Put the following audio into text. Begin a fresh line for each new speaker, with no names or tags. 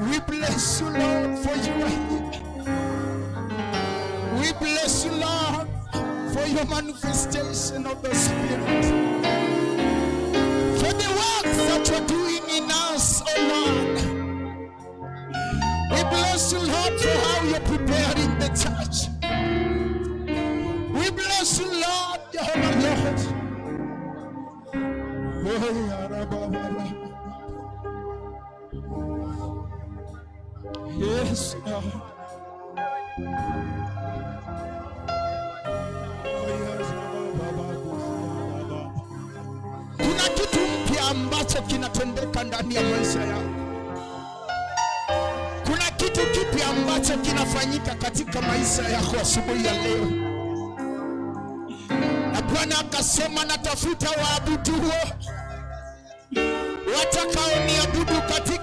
We bless you, Lord, for you are here. We bless you, Lord, for your manifestation of the Spirit. For the works that you're doing in us, oh Lord. We bless you, Lord, for how you're preparing the church. We bless you, Lord, Jehovah Lord. Yes, Lord. Kuna kitu mpya ambacho kinatendeka ndani ya maisha yako. Kuna kitu kipya ambacho kinafanyika katika maisha yako asubuhi ya leo. Na Bwana akasema natafuta waabudu watakaoniabudu katika